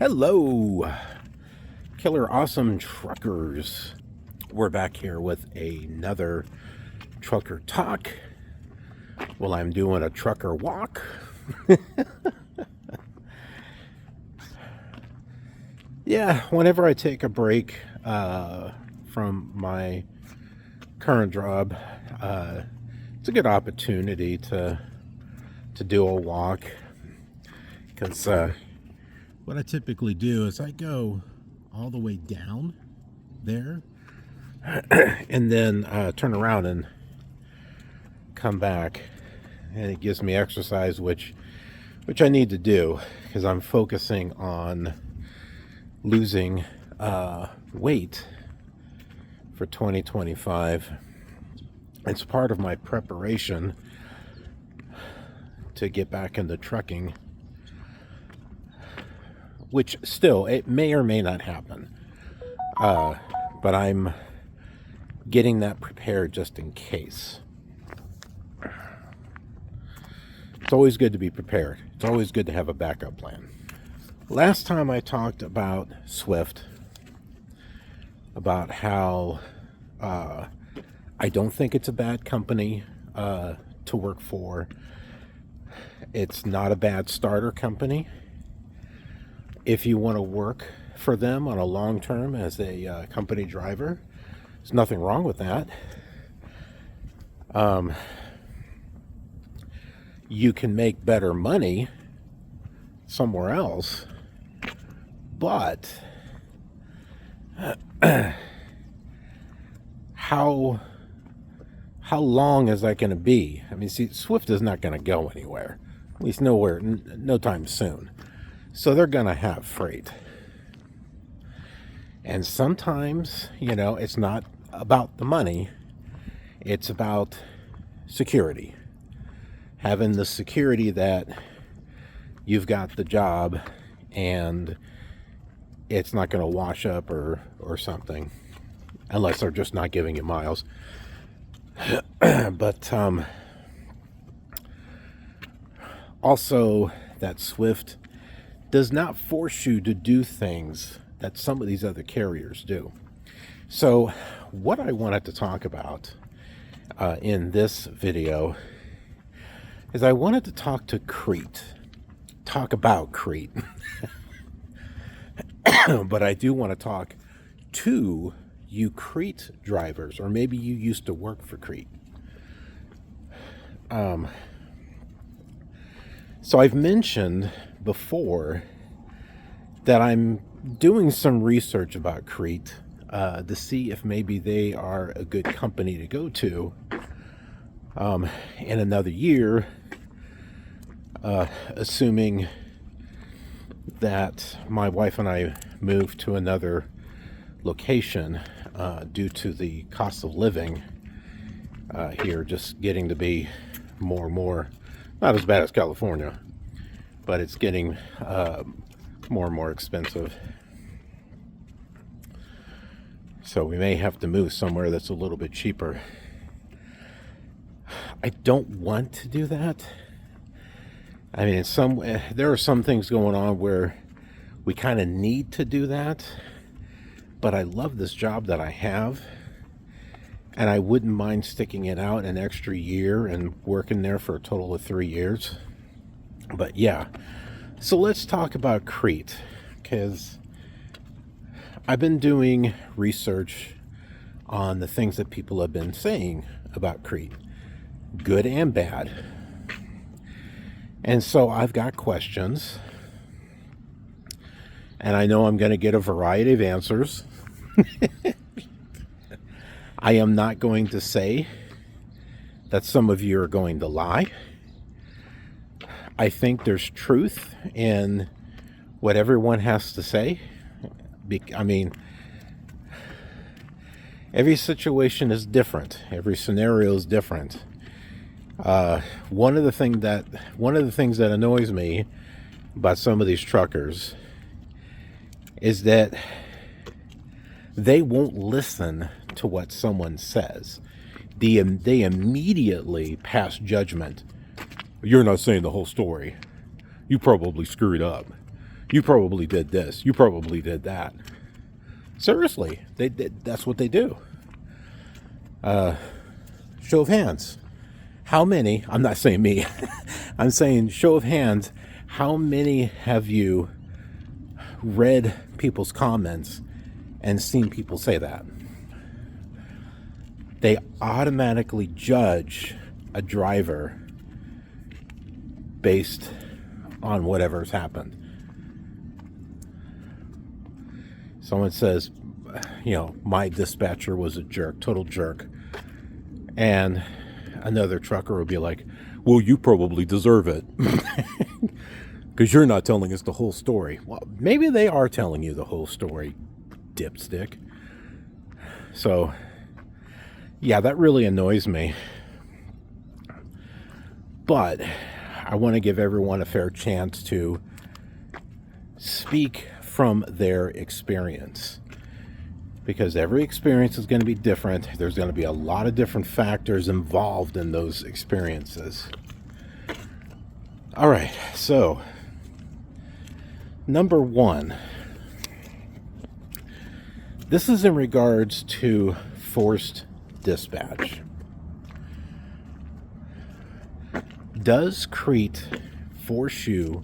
Hello, killer awesome truckers. We're back here with another trucker talk. Well, I'm doing a trucker walk. Yeah, whenever I take a break from my current job, it's a good opportunity to do a walk, because what I typically do is I go all the way down there and then turn around and come back, and it gives me exercise, which I need to do because I'm focusing on losing weight for 2025. It's part of my preparation to get back into trucking, which still, it may or may not happen. But I'm getting that prepared just in case. It's always good to be prepared. It's always good to have a backup plan. Last time I talked about Swift, about how I don't think it's a bad company to work for. It's not a bad starter company. If you want to work for them on a long term as a company driver, there's nothing wrong with that. You can make better money somewhere else, but how long is that going to be? I mean, see, Swift is not going to go anywhere, at least nowhere, no time soon. So they're going to have freight. And sometimes, it's not about the money. It's about security. Having the security that you've got the job and it's not going to wash up or something. Unless they're just not giving you miles. But also that Swift does not force you to do things that some of these other carriers do. So what I wanted to talk about in this video is I wanted to talk about Crete. But I do want to talk to you Crete drivers, or maybe you used to work for Crete. So I've mentioned before that I'm doing some research about Crete to see if maybe they are a good company to go to in another year, assuming that my wife and I move to another location due to the cost of living here just getting to be more and more, not as bad as California, but it's getting more and more expensive. So we may have to move somewhere that's a little bit cheaper. I don't want to do that. I mean, there are some things going on where we kind of need to do that, but I love this job that I have, and I wouldn't mind sticking it out an extra year and working there for a total of 3 years. But yeah, so let's talk about Crete, because I've been doing research on the things that people have been saying about Crete, good and bad. And so I've got questions, and I know I'm going to get a variety of answers. I am not going to say that some of you are going to lie. I think there's truth in what everyone has to say. I mean, every situation is different. Every scenario is different. One of the things that annoys me about some of these truckers is that they won't listen to what someone says. They immediately pass judgment. You're not saying the whole story. You probably screwed up. You probably did this. You probably did that. Seriously, that's what they do. Show of hands. How many, I'm not saying me, I'm saying show of hands, how many have you read people's comments and seen people say that? They automatically judge a driver based on whatever's happened. Someone says, my dispatcher was a jerk, total jerk. And another trucker will be like, well, you probably deserve it. Because you're not telling us the whole story. Well, maybe they are telling you the whole story, dipstick. So, yeah, that really annoys me. But I want to give everyone a fair chance to speak from their experience, because every experience is going to be different. There's going to be a lot of different factors involved in those experiences. All right, so number one, this is in regards to forced dispatch. Does Crete force you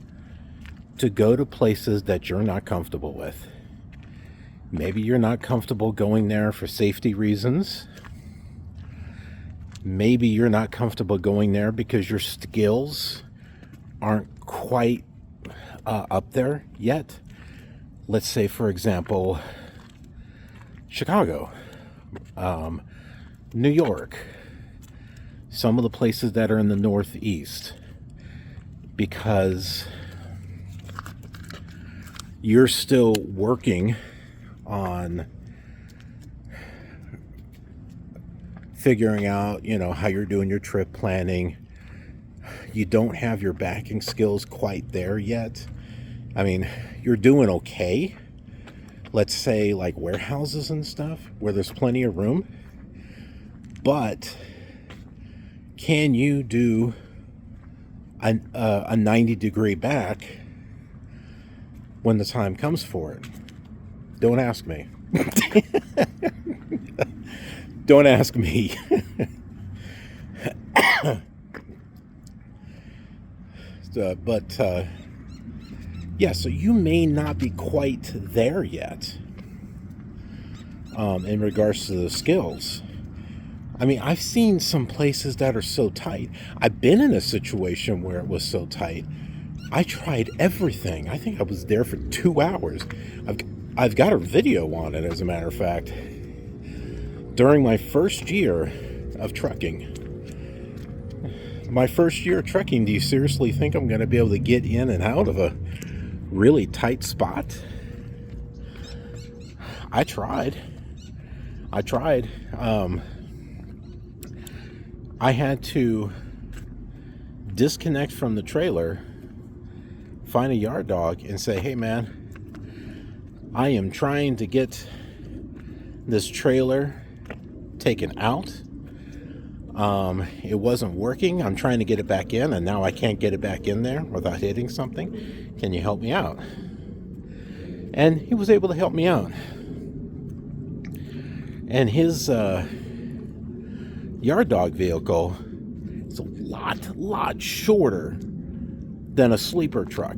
to go to places that you're not comfortable with? Maybe you're not comfortable going there for safety reasons. Maybe you're not comfortable going there because your skills aren't quite up there yet. Let's say, for example, Chicago, New York, some of the places that are in the Northeast, because you're still working on figuring out, how you're doing your trip planning. You don't have your backing skills quite there yet. I mean, you're doing okay. Let's say like warehouses and stuff where there's plenty of room. But can you do a 90-degree back when the time comes for it? Don't ask me. Don't ask me. So you may not be quite there yet in regards to the skills. I mean, I've seen some places that are so tight. I've been in a situation where it was so tight. I tried everything. I think I was there for 2 hours. I've got a video on it, as a matter of fact. During my first year of trucking. Do you seriously think I'm going to be able to get in and out of a really tight spot? I tried. I had to disconnect from the trailer, find a yard dog, and say, hey man, I am trying to get this trailer taken out. It wasn't working. I'm trying to get it back in, and now I can't get it back in there without hitting something. Can you help me out? And he was able to help me out. And his yard dog vehicle is a lot shorter than a sleeper truck.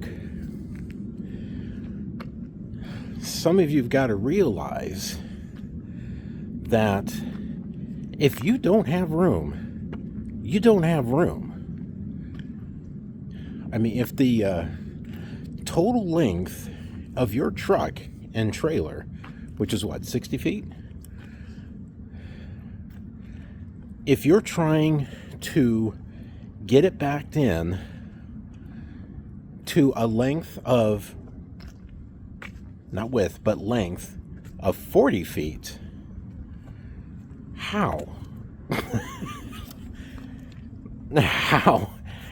Some of you've got to realize that if you don't have room, you don't have room. I mean, if the total length of your truck and trailer, which is 60 feet? If you're trying to get it backed in to a length of, not width, but length of 40 feet, how?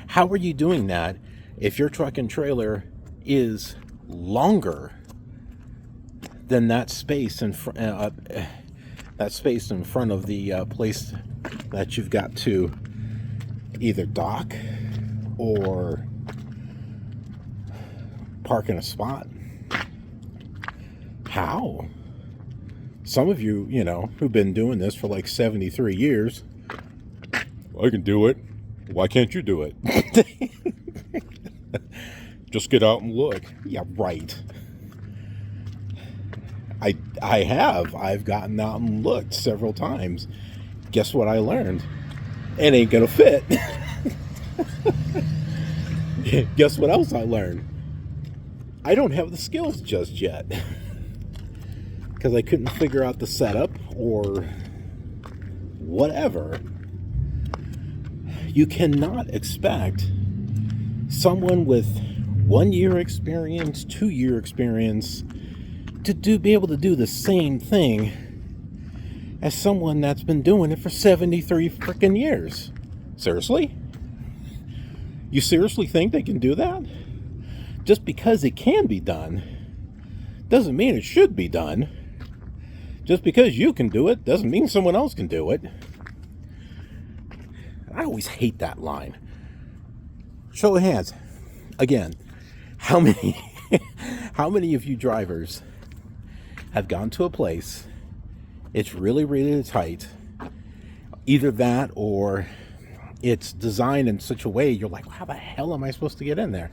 How are you doing that if your truck and trailer is longer than that space in front of the place that you've got to either dock or parking a spot. How? Some of you, who've been doing this for like 73 years, I can do it. Why can't you do it? Just get out and look. Yeah, right. I've gotten out and looked several times. Guess what I learned? It ain't gonna fit. Guess what else I learned? I don't have the skills just yet. Because I couldn't figure out the setup or whatever. You cannot expect someone with 1 year experience, 2 year experience to be able to do the same thing as someone that's been doing it for 73 freaking years. Seriously? You seriously think they can do that? Just because it can be done doesn't mean it should be done. Just because you can do it doesn't mean someone else can do it. I always hate that line. Show of hands. Again, how many of you drivers have gone to a place, it's really, really tight, either that or it's designed in such a way you're like, how the hell am I supposed to get in there?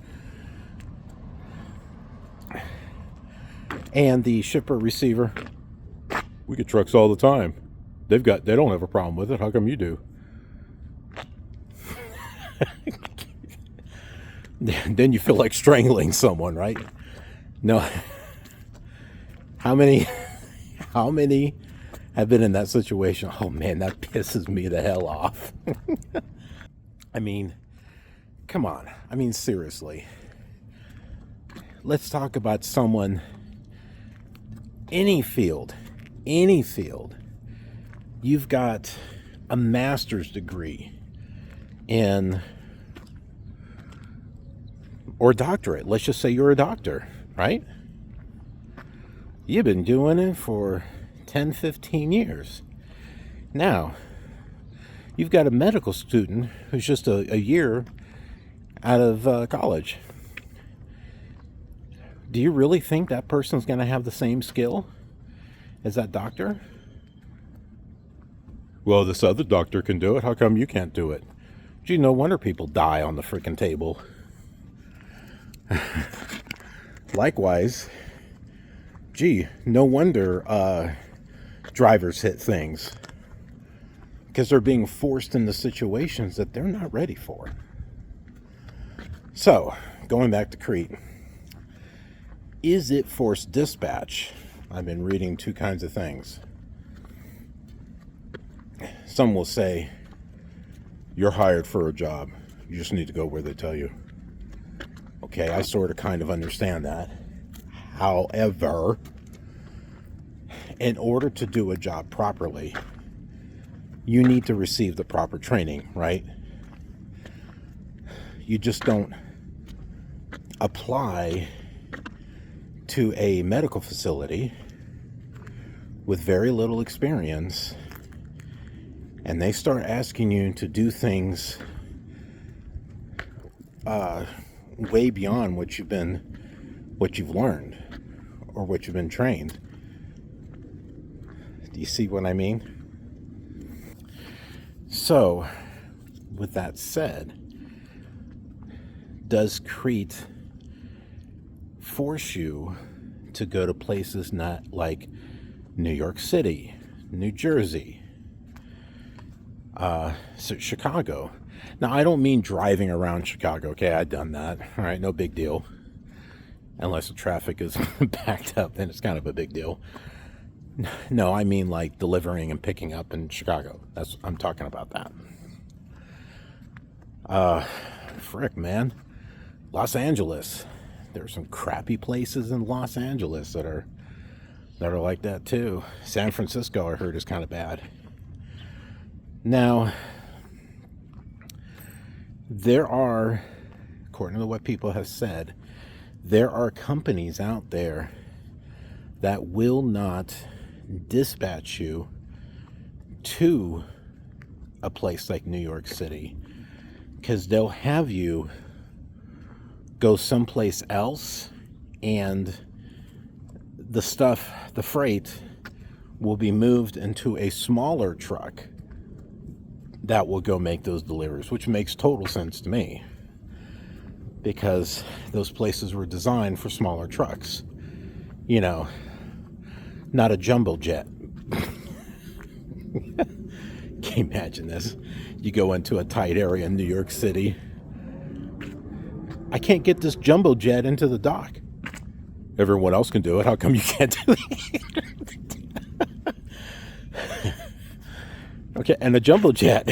And the shipper receiver, we get trucks all the time. They don't have a problem with it. How come you do? Then you feel like strangling someone, right? No. How many have been in that situation? Oh man, that pisses me the hell off. I mean, come on. I mean, seriously. Let's talk about someone, any field. You've got a master's degree in, or doctorate. Let's just say you're a doctor, right? You've been doing it for 10, 15 years. Now, you've got a medical student who's just a year out of college. Do you really think that person's going to have the same skill as that doctor? Well, this other doctor can do it. How come you can't do it? Gee, no wonder people die on the freaking table. Likewise, gee, no wonder drivers hit things. Because they're being forced into situations that they're not ready for. So, going back to Crete. Is it forced dispatch? I've been reading two kinds of things. Some will say, you're hired for a job. You just need to go where they tell you. Okay, I sort of kind of understand that. However, in order to do a job properly, you need to receive the proper training, right? You just don't apply to a medical facility with very little experience and they start asking you to do things way beyond what you've learned or what you've been trained. Do you see what I mean? So, with that said, does Crete force you to go to places not like New York City, New Jersey, Chicago? Now, I don't mean driving around Chicago. Okay, I've done that. All right, no big deal. Unless the traffic is backed up, then it's kind of a big deal. No, I mean like delivering and picking up in Chicago. I'm talking about that. Frick, man. Los Angeles. There's some crappy places in Los Angeles that are like that too. San Francisco, I heard, is kind of bad. Now, there are, according to what people have said, there are companies out there that will not dispatch you to a place like New York City because they'll have you go someplace else and the stuff, the freight, will be moved into a smaller truck that will go make those deliveries, which makes total sense to me, because those places were designed for smaller trucks. You know, not a jumbo jet. Can you imagine this? You go into a tight area in New York City. I can't get this jumbo jet into the dock. Everyone else can do it. How come you can't do it? Okay, and a jumbo jet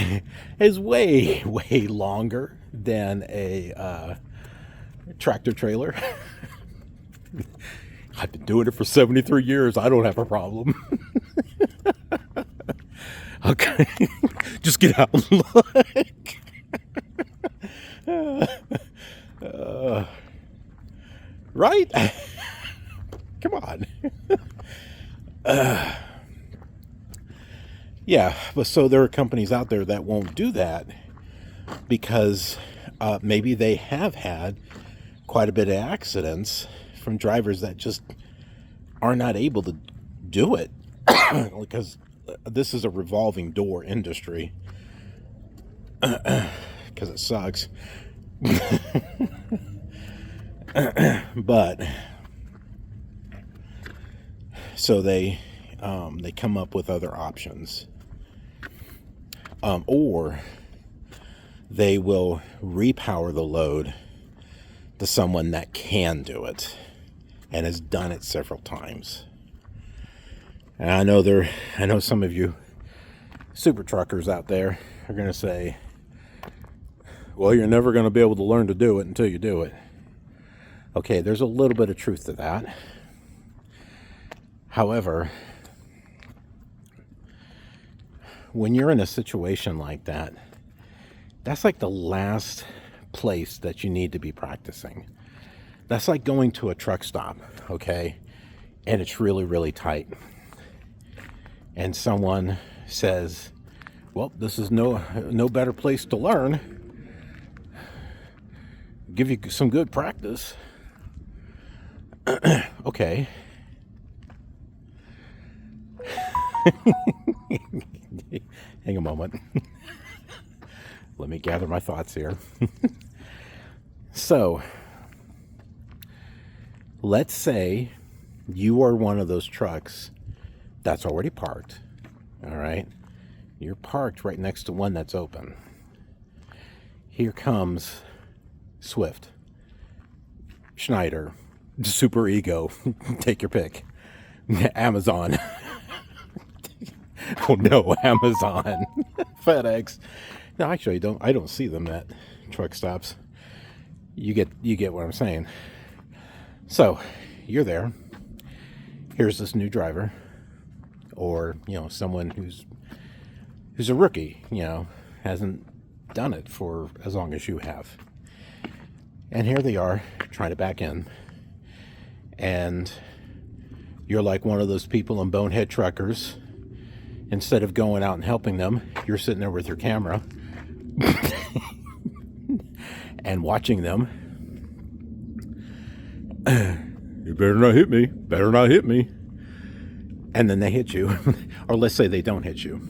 is way, way longer than a tractor trailer. I've been doing it for 73 years. I don't have a problem. Okay, just get out and look. Right? Come on. Yeah, but so there are companies out there that won't do that because maybe they have had quite a bit of accidents from drivers that just are not able to do it because this is a revolving door industry because it sucks. But so they come up with other options, or they will repower the load to someone that can do it and has done it several times. And I know some of you super truckers out there are going to say, well, you're never going to be able to learn to do it until you do it. Okay, there's a little bit of truth to that. However, when you're in a situation like that, that's like the last place that you need to be practicing. That's like going to a truck stop, okay? And it's really, really tight. And someone says, well, this is no better place to learn. Give you some good practice. Okay. Hang a moment. Let me gather my thoughts here. So, let's say you are one of those trucks that's already parked. All right? You're parked right next to one that's open. Here comes Swift, Schneider, Super Ego, take your pick, Amazon. Oh no, Amazon, FedEx. No, actually, I don't see them at truck stops. You get what I'm saying. So, you're there. Here's this new driver, or someone who's a rookie. Hasn't done it for as long as you have. And here they are trying to back in, and you're like one of those people in bonehead truckers. Instead of going out and helping them, you're sitting there with your camera and watching them. You better not hit me. Better not hit me. And then they hit you. Or let's say they don't hit you.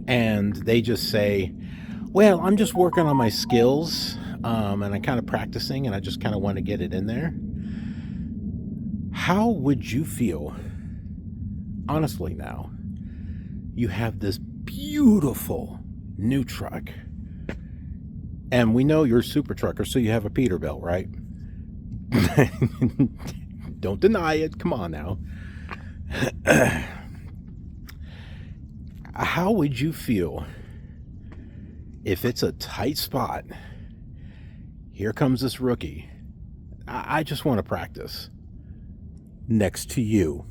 And they just say, well, I'm just working on my skills. And I'm kind of practicing, and I just kind of want to get it in there. How would you feel? Honestly now, you have this beautiful new truck, and we know you're a super trucker, so you have a Peterbilt, right? Don't deny it. Come on now. How would you feel if it's a tight spot? Here comes this rookie. I just want to practice next to you.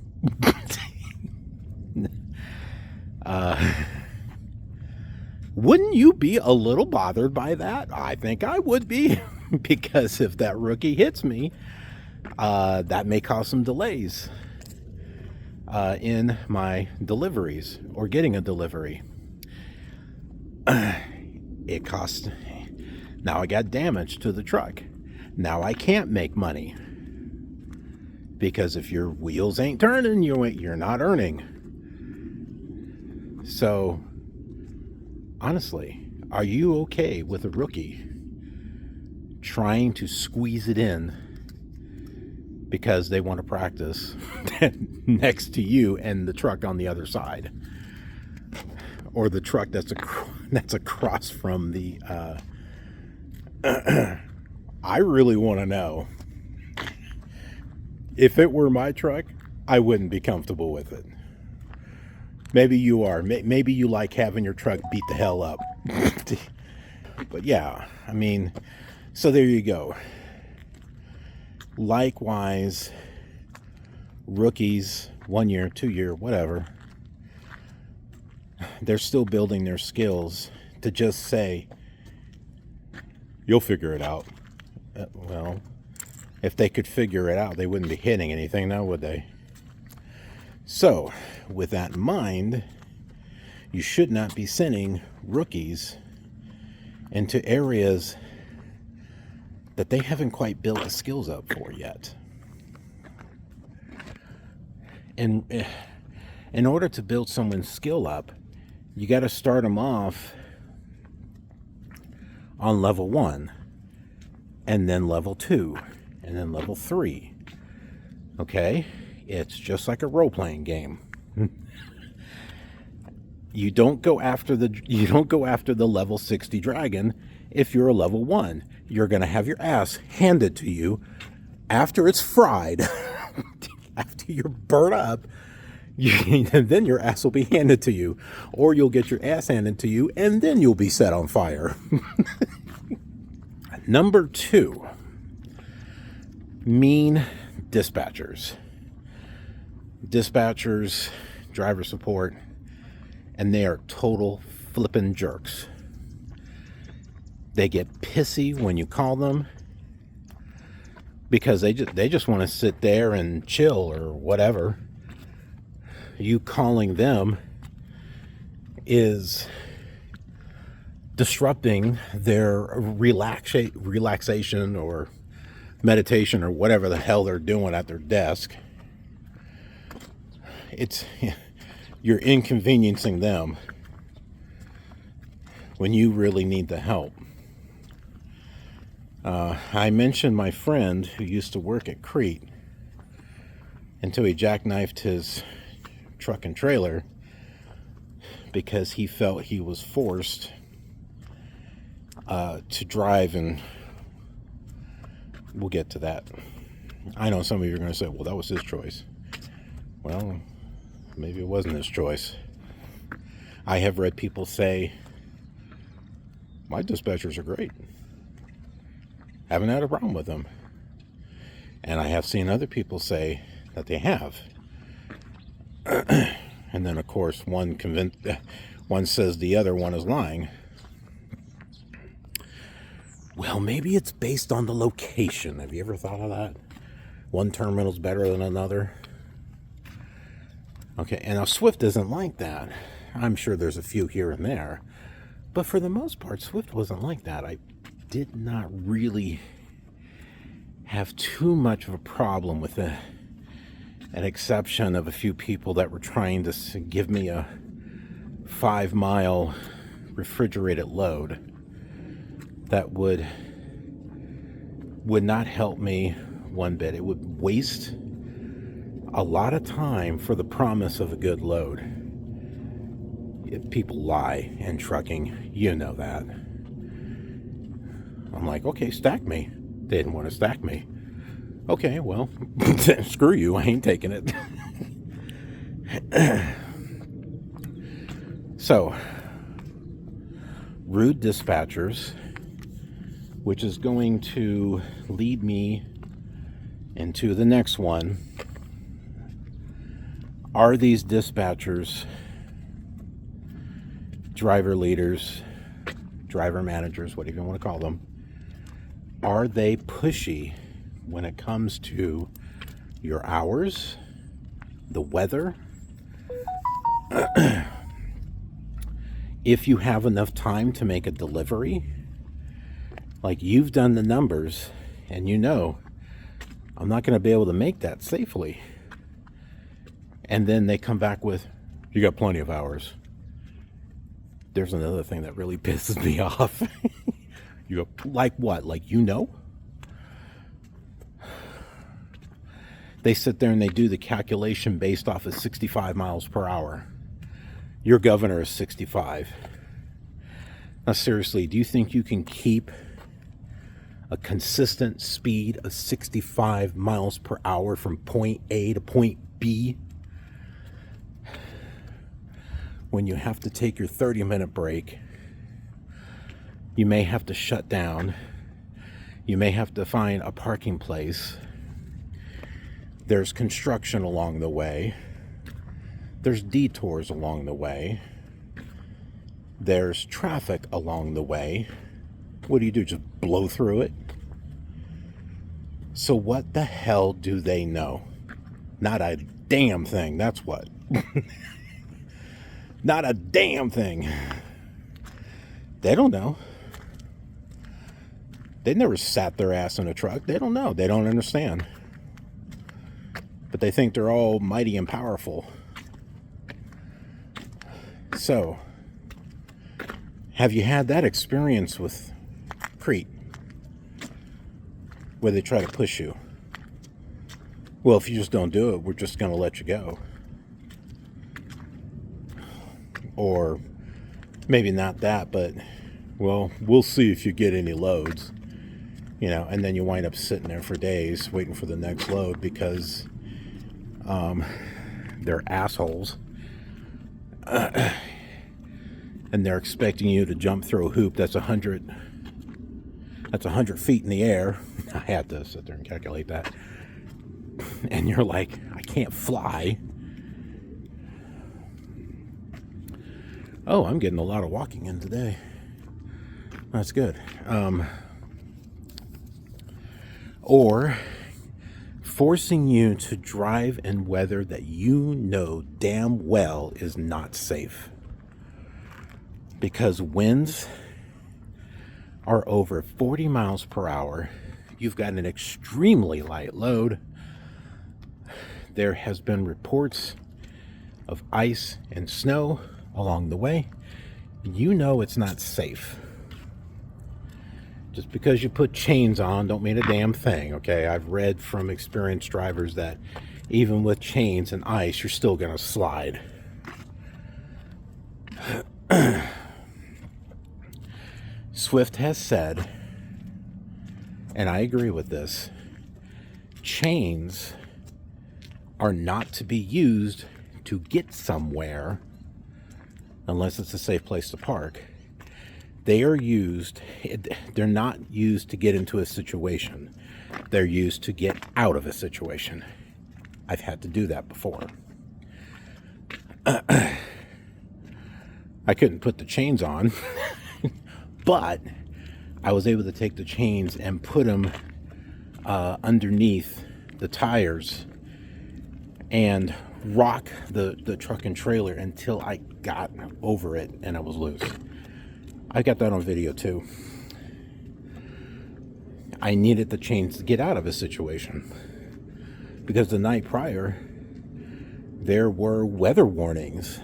Wouldn't you be a little bothered by that? I think I would be, because if that rookie hits me, that may cause some delays in my deliveries or getting a delivery. It cost. Now I got damage to the truck. Now I can't make money because if your wheels ain't turning, you're not earning. So, honestly, are you okay with a rookie trying to squeeze it in because they want to practice next to you and the truck on the other side, or the truck that's across from the I really want to know. If it were my truck, I wouldn't be comfortable with it. Maybe you are. Maybe you like having your truck beat the hell up. But yeah, I mean, so there you go. Likewise, rookies, 1 year, 2 year, whatever, they're still building their skills to just say, you'll figure it out. Well, if they could figure it out, they wouldn't be hitting anything now, would they? So, with that in mind, you should not be sending rookies into areas that they haven't quite built the skills up for yet. And in order to build someone's skill up, you got to start them off on level 1, and then level 2, and then level 3. Okay? It's just like a role-playing game. You don't go after the level 60 dragon if you're a level 1. You're going to have your ass handed to you after it's fried. After you're burnt up, then your ass will be handed to you. Or you'll get your ass handed to you, and then you'll be set on fire. Number 2, mean dispatchers. Dispatchers, driver support, and they are total flippin' jerks. They get pissy when you call them because they just want to sit there and chill or whatever. You calling them is disrupting their relaxation or meditation or whatever the hell they're doing at their desk. You're inconveniencing them when you really need the help. I mentioned my friend who used to work at Crete until he jackknifed his truck and trailer because he felt he was forced to drive, and we'll get to that. I know some of you are going to say, well, that was his choice. Well, maybe it wasn't his choice. I have read people say, my dispatchers are great. Haven't had a problem with them. And I have seen other people say that they have. And then, of course, one says the other one is lying. Well, maybe it's based on the location. Have you ever thought of that? One terminal's better than another. Okay, and now Swift isn't like that. I'm sure there's a few here and there. But for the most part, Swift wasn't like that. I did not really have too much of a problem with an exception of a few people that were trying to give me a 5-mile refrigerated load that would not help me one bit. It would waste a lot of time for the promise of a good load. If people lie in trucking, you know that. I'm like, okay, stack me. They didn't want to stack me. Okay, well, screw you. I ain't taking it. So, rude dispatchers, which is going to lead me into the next one. Are these dispatchers, driver leaders, driver managers, whatever you want to call them, are they pushy when it comes to your hours, the weather? If you have enough time to make a delivery, like you've done the numbers, and you know I'm not going to be able to make that safely. And then they come back with, you got plenty of hours. There's another thing that really pisses me off. You go, like what? Like, you know? They sit there and they do the calculation based off of 65 miles per hour. Your governor is 65. Now, seriously, do you think you can keep a consistent speed of 65 miles per hour from point A to point B when you have to take your 30-minute break? You may have to shut down. You may have to find a parking place. There's construction along the way. There's detours along the way. There's traffic along the way. What do? Just blow through it? So what the hell do they know? Not a damn thing, that's what. Not a damn thing. They don't know. They never sat their ass in a truck. They don't know. They don't understand. But they think they're all mighty and powerful. So, have you had that experience with Crete, where they try to push you? Well, if you just don't do it, we're just going to let you go. Or maybe not that, but, well, we'll see if you get any loads. You know, and then you wind up sitting there for days waiting for the next load because they're assholes. And they're expecting you to jump through a hoop that's 100 feet in the air. I had to sit there and calculate that. And you're like, I can't fly. Oh, I'm getting a lot of walking in today. That's good. Or forcing you to drive in weather that you know damn well is not safe. Because winds are over 40 miles per hour. You've got an extremely light load. There has been reports of ice and snow along the way. You know it's not safe. Just because you put chains on don't mean a damn thing, okay? I've read from experienced drivers that even with chains and ice, you're still gonna slide. Swift has said, and I agree with this, chains are not to be used to get somewhere unless it's a safe place to park. They're not used to get into a situation. They're used to get out of a situation. I've had to do that before. I couldn't put the chains on, but I was able to take the chains and put them underneath the tires and rock the truck and trailer until I got over it and I was loose. I got that on video too. I needed the chains to get out of a situation because the night prior there were weather warnings.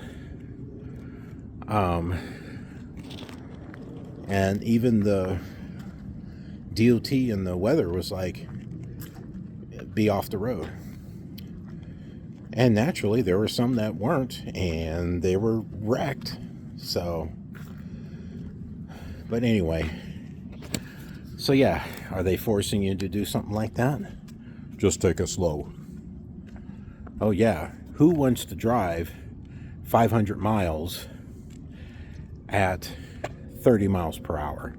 And even the DOT and the weather was like, be off the road. And naturally, there were some that weren't, and they were wrecked. So, but anyway. So yeah, are they forcing you to do something like that? Just take it slow. Oh yeah, who wants to drive 500 miles at 30 miles per hour?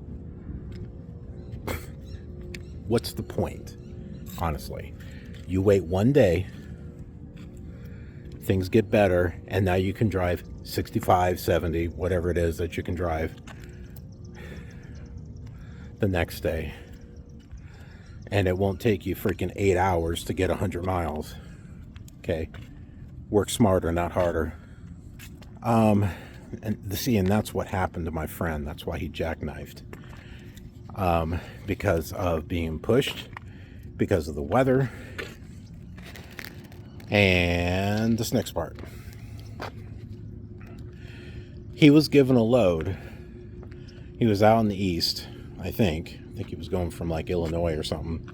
What's the point? Honestly, you wait one day, things get better, and now you can drive 65, 70, whatever it is that you can drive the next day. And it won't take you freaking 8 hours to get 100 miles. Okay? Work smarter, not harder. And that's what happened to my friend. That's why he jackknifed. Because of being pushed because of the weather. And this next part. He was given a load. He was out in the east, I think. I think he was going from like Illinois or something.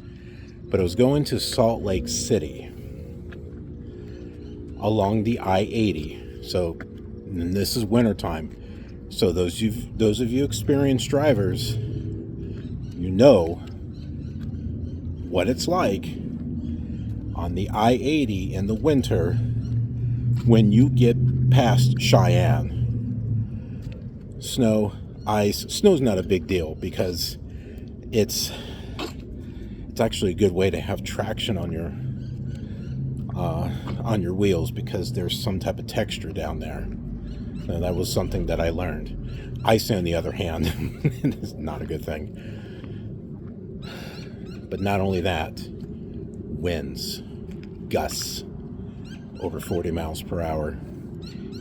But it was going to Salt Lake City along the I-80. So, and this is wintertime. So those of you experienced drivers, you know what it's like on the I-80 in the winter when you get past Cheyenne. Snow, ice. Snow's not a big deal because it's actually a good way to have traction on your wheels because there's some type of texture down there. So that was something that I learned. Ice, on the other hand, is not a good thing. But not only that, winds, gusts over 40 miles per hour.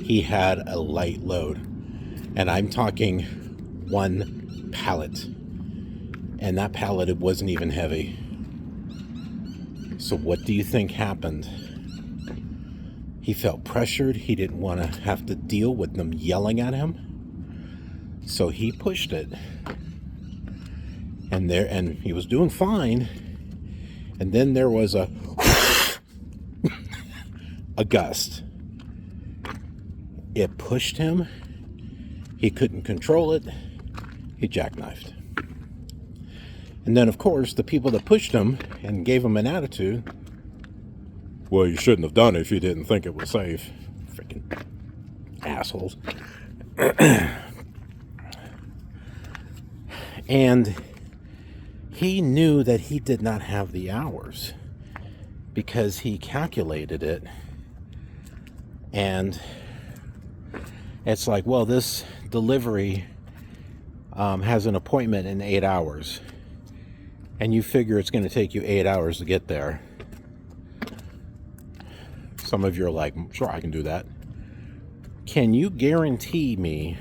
He had a light load, and I'm talking one pallet, and that pallet, it wasn't even heavy. So what do you think happened? He felt pressured. He didn't want to have to deal with them yelling at him. So he pushed it. And he was doing fine. And then there was a gust. It pushed him. He couldn't control it. He jackknifed. And then, of course, the people that pushed him and gave him an attitude, well, you shouldn't have done it if you didn't think it was safe. Freaking assholes. And he knew that he did not have the hours because he calculated it. And it's like, well, this delivery has an appointment in 8 hours. And you figure it's going to take you 8 hours to get there. Some of you are like, sure, I can do that. Can you guarantee me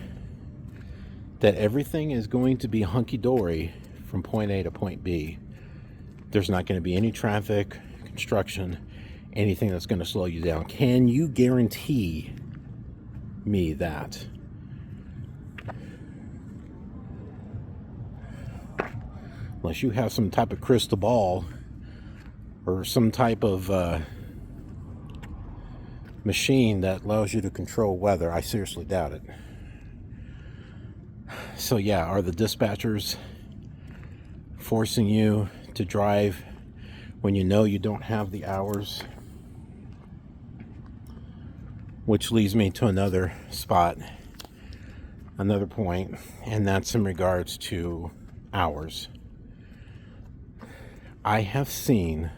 that everything is going to be hunky-dory from point A to point B? There's not going to be any traffic, construction, anything that's going to slow you down. Can you guarantee me that? Unless you have some type of crystal ball or some type of machine that allows you to control weather, I seriously doubt it. So yeah, are the dispatchers forcing you to drive when you know you don't have the hours? Which leads me to another spot, another point, and that's in regards to hours. I have seen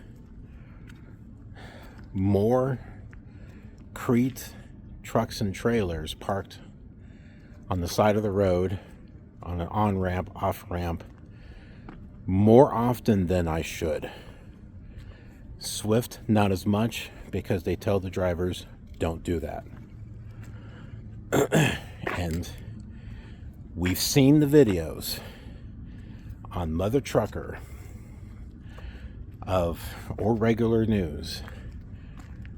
more Crete trucks and trailers parked on the side of the road, on an on-ramp, off-ramp, more often than I should. Swift, not as much, because they tell the drivers, don't do that. And we've seen the videos on Mother Trucker or regular news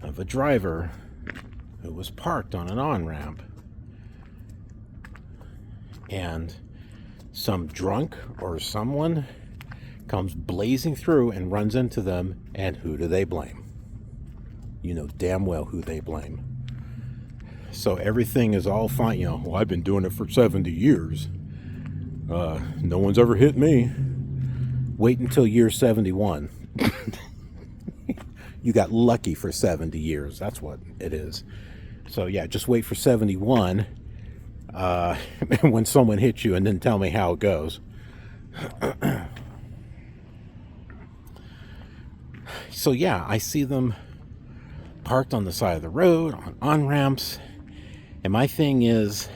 of a driver who was parked on an on-ramp and some drunk or someone comes blazing through and runs into them, and who do they blame? You know damn well who they blame. So everything is all fine. You know, well, I've been doing it for 70 years. No one's ever hit me. Wait until year 71. You got lucky for 70 years. That's what it is. So yeah, just wait for 71 when someone hits you, and then tell me how it goes. So yeah, I see them parked on the side of the road, on ramps. And my thing is,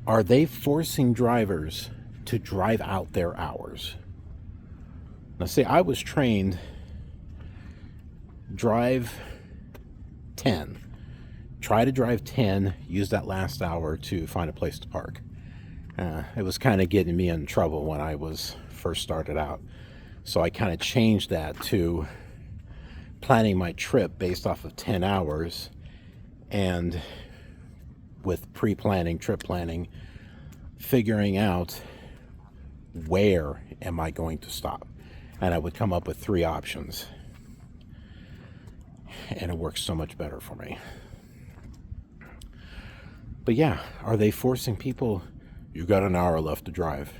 are they forcing drivers to drive out their hours? Now see, I was trained, drive 10. Try to drive 10, use that last hour to find a place to park. It was kind of getting me in trouble when I was first started out. So I kind of changed that to planning my trip based off of 10 hours, and with pre-planning, trip planning, figuring out where am I going to stop. And I would come up with 3 options. And it works so much better for me. But yeah, are they forcing people? You got an hour left to drive.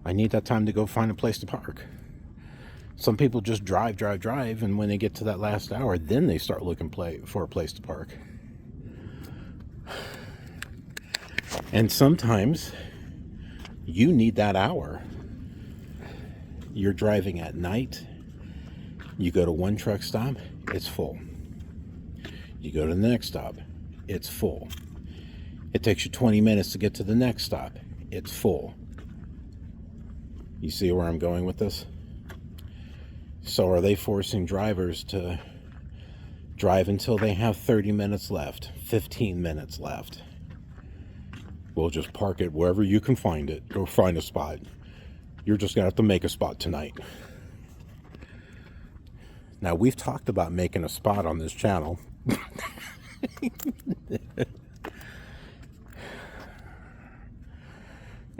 I need that time to go find a place to park. Some people just drive, and when they get to that last hour, then they start looking for a place to park. And sometimes you need that hour. You're driving at night. You go to one truck stop, it's full. You go to the next stop, it's full. It takes you 20 minutes to get to the next stop, it's full. You see where I'm going with this? So are they forcing drivers to drive until they have 30 minutes left, 15 minutes left? We'll just park it wherever you can find it. Go find a spot. You're just going to have to make a spot tonight. Now, we've talked about making a spot on this channel.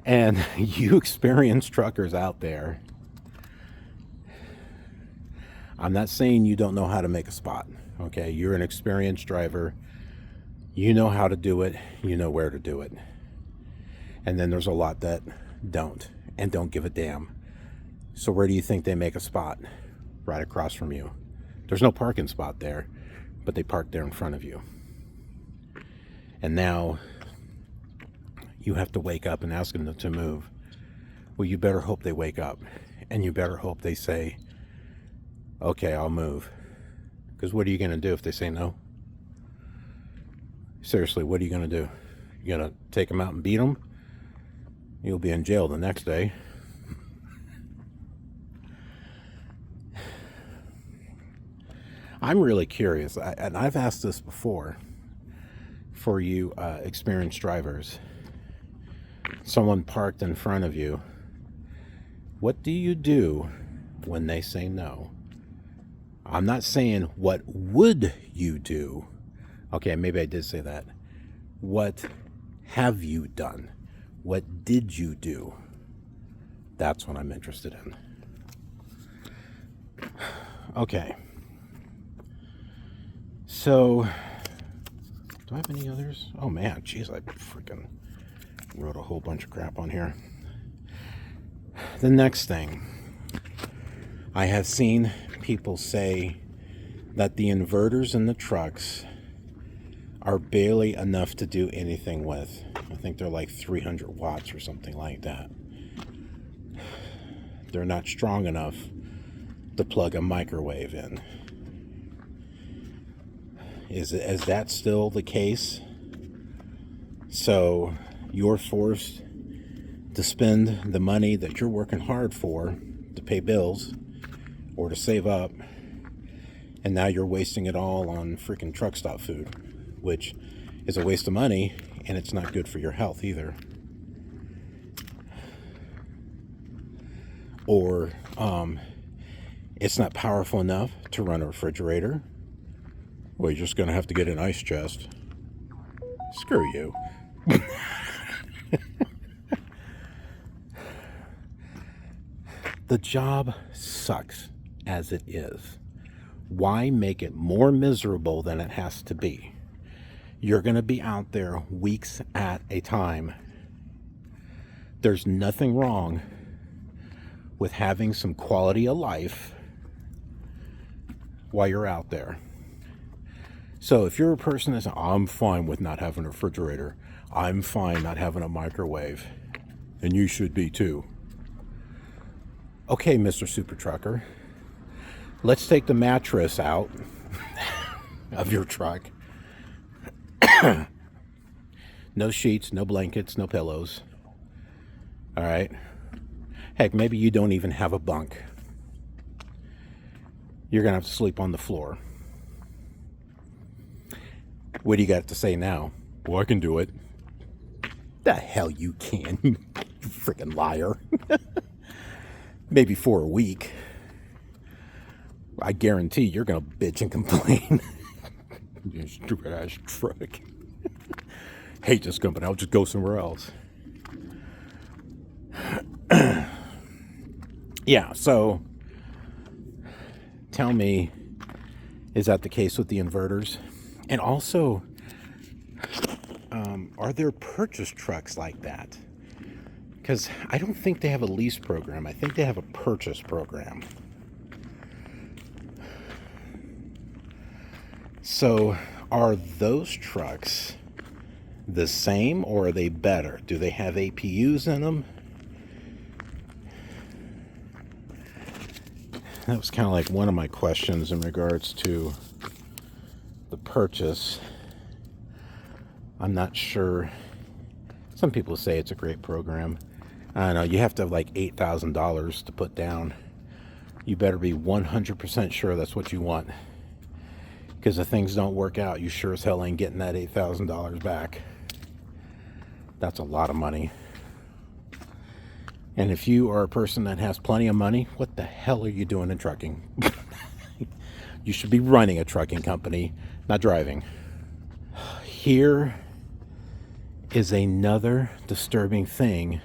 And you experienced truckers out there, I'm not saying you don't know how to make a spot, okay? You're an experienced driver. You know how to do it. You know where to do it. And then there's a lot that don't, and don't give a damn. So where do you think they make a spot? Right across from you. There's no parking spot there, but they park there in front of you. And now you have to wake up and ask them to move. Well, you better hope they wake up, and you better hope they say, okay, I'll move. Because what are you going to do if they say no? Seriously, what are you going to do? You going to take them out and beat them? You'll be in jail the next day. I'm really curious, and I've asked this before for you experienced drivers. Someone parked in front of you. What do you do when they say no? I'm not saying what would you do. Okay, maybe I did say that. What have you done? What did you do? That's what I'm interested in. Okay. So, do I have any others? Oh man, jeez, I freaking wrote a whole bunch of crap on here. The next thing, I have seen people say that the inverters in the trucks are barely enough to do anything with. I think they're like 300 watts or something like that. They're not strong enough to plug a microwave in. Is that still the case? So you're forced to spend the money that you're working hard for to pay bills or to save up, and now you're wasting it all on freaking truck stop food, which is a waste of money, and it's not good for your health either. Or it's not powerful enough to run a refrigerator. Well, you're just going to have to get an ice chest. Screw you. The job sucks as it is. Why make it more miserable than it has to be? You're going to be out there weeks at a time. There's nothing wrong with having some quality of life while you're out there. So if you're a person that's, I'm fine with not having a refrigerator, I'm fine not having a microwave, and you should be too. Okay, Mr. Super Trucker, let's take the mattress out of your truck. No sheets, no blankets, no pillows. All right. Heck, maybe you don't even have a bunk. You're going to have to sleep on the floor. What do you got to say now? Well, I can do it. The hell you can, you freaking liar. maybe for a week. I guarantee you're gonna bitch and complain. You stupid ass truck. Hate this company. I'll just go somewhere else. Yeah, so tell me, is that the case with the inverters? And also, are there purchase trucks like that? Because I don't think they have a lease program. I think they have a purchase program. So are those trucks the same, or are they better? Do they have APUs in them? That was kind of like one of my questions in regards to the purchase. I'm not sure. Some people say it's a great program. I don't know. You have to have like $8,000 to put down. You better be 100% sure that's what you want. Because if things don't work out, you sure as hell ain't getting that $8,000 back. That's a lot of money. And if you are a person that has plenty of money, what the hell are you doing in trucking? You should be running a trucking company, not driving. Here is another disturbing thing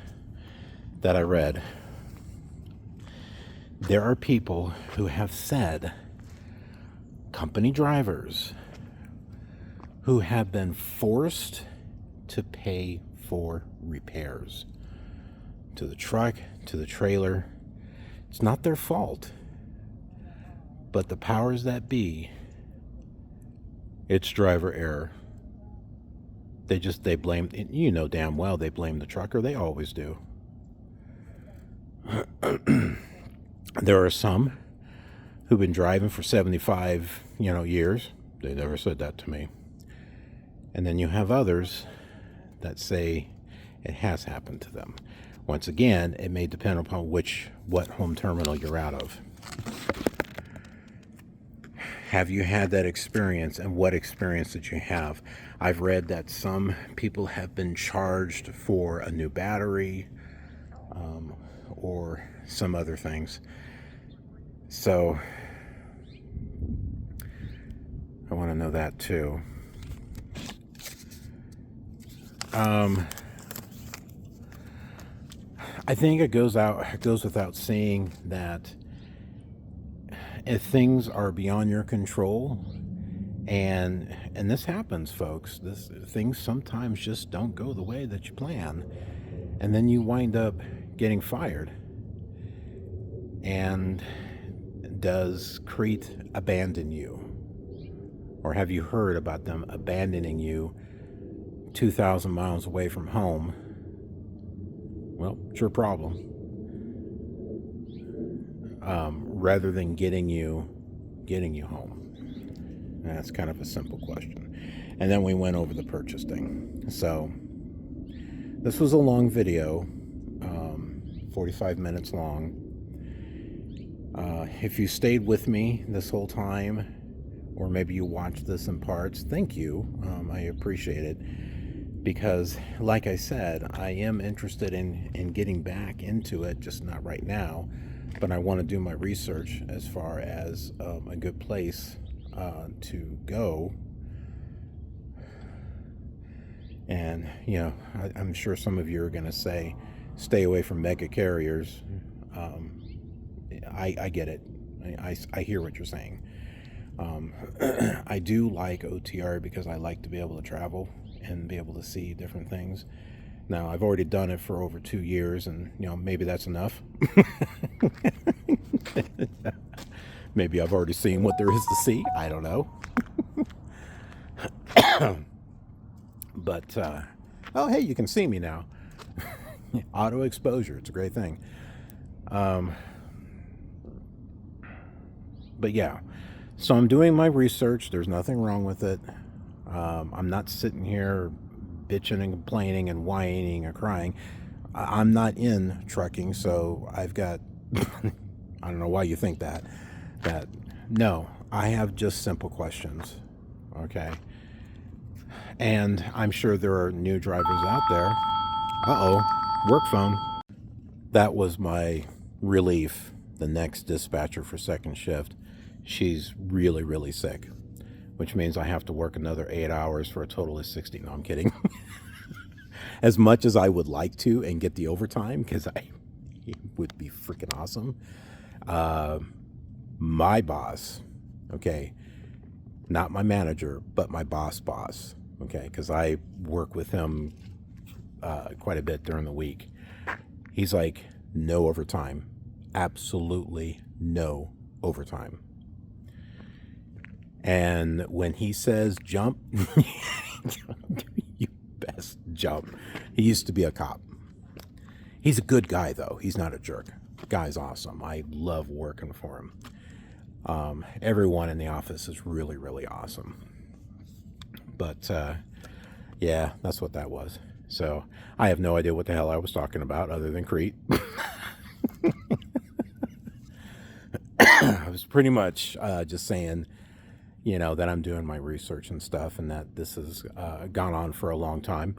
that I read. There are people who have said, company drivers, who have been forced to pay for repairs to the truck, to the trailer. It's not their fault, but the powers that be, it's driver error. They blame, you know damn well they blame the trucker. They always do. There are some who've been driving for 75, years. They never said that to me. And then you have others that say it has happened to them. Once again, it may depend upon what home terminal you're out of. Have you had that experience, and what experience did you have? I've read that some people have been charged for a new battery, or some other things. So I want to know that too. I think it goes without saying that if things are beyond your control, and this happens, folks, things sometimes just don't go the way that you plan, and then you wind up getting fired. And does Crete abandon you? Or have you heard about them abandoning you 2,000 miles away from home? Well, it's your problem. Rather than getting you home. And that's kind of a simple question. And then we went over the purchase thing. So this was a long video, 45 minutes long. If you stayed with me this whole time, or maybe you watched this in parts, thank you. I appreciate it, because like I said, I am interested in getting back into it, just not right now, but I want to do my research as far as a good place to go. And I'm sure some of you are going to say, stay away from mega carriers. I get it. I hear what you're saying. I do like OTR because I like to be able to travel and be able to see different things. Now, I've already done it for over 2 years, and maybe that's enough. Maybe I've already seen what there is to see. I don't know. But oh, hey, you can see me now. Auto exposure, it's a great thing. But yeah, so I'm doing my research. There's nothing wrong with it. I'm not sitting here bitching and complaining and whining or crying. I'm not in trucking, so I've got I don't know why you think that no, I have just simple questions. Okay. And I'm sure there are new drivers out there. Uh-oh, work phone. That was my relief, the next dispatcher for second shift, she's really, really sick, which means I have to work another 8 hours for a total of 60. No, I'm kidding. As much as I would like to and get the overtime, because it would be freaking awesome. My boss, okay, not my manager, but my boss, okay, because I work with him quite a bit during the week. He's like, no overtime, absolutely no overtime. And when he says jump, you best jump. He used to be a cop. He's a good guy, though. He's not a jerk. The guy's awesome. I love working for him. Everyone in the office is really, really awesome. But, yeah, that's what that was. So I have no idea what the hell I was talking about other than Crete. I was pretty much just saying, you know, that I'm doing my research and stuff, and that this has gone on for a long time.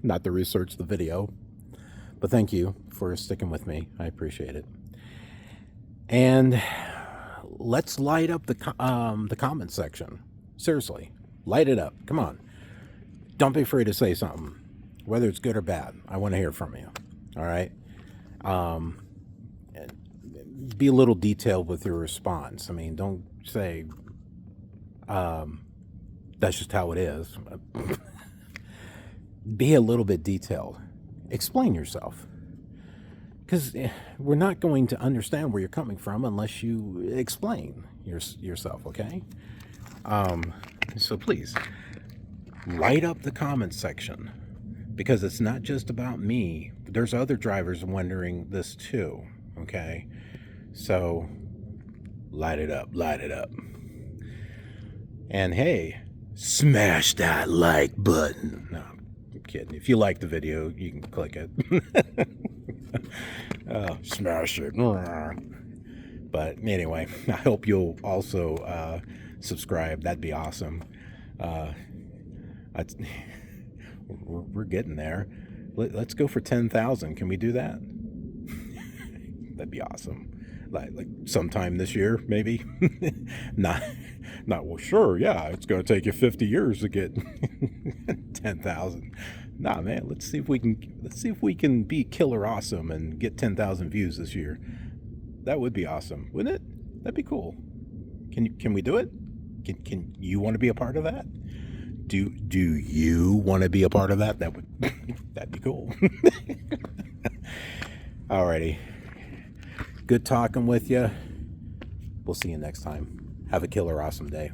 Not to research the video, but thank you for sticking with me. I appreciate it. And let's light up the comment section. Seriously, light it up. Come on. Don't be afraid to say something, whether it's good or bad. I want to hear from you. All right. Be a little detailed with your response. I mean, don't say, that's just how it is. Be a little bit detailed. Explain yourself. Because we're not going to understand where you're coming from unless you explain yourself, okay? So please, light up the comments section. Because it's not just about me. There's other drivers wondering this too, okay? So, light it up, light it up. And hey, smash that like button. No, I'm kidding. If you like the video, you can click it. Smash it. But anyway, I hope you'll also subscribe. That'd be awesome. We're getting there. Let's go for 10,000. Can we do that? That'd be awesome. Like sometime this year, maybe. not well. Sure, yeah. It's going to take you 50 years to get 10,000. Nah, man. Let's see if we can be killer awesome and get 10,000 views this year. That would be awesome, wouldn't it? That'd be cool. Can we do it? Can you want to be a part of that? Do you want to be a part of that? That'd be cool. Alrighty. Good talking with you. We'll see you next time. Have a killer awesome day.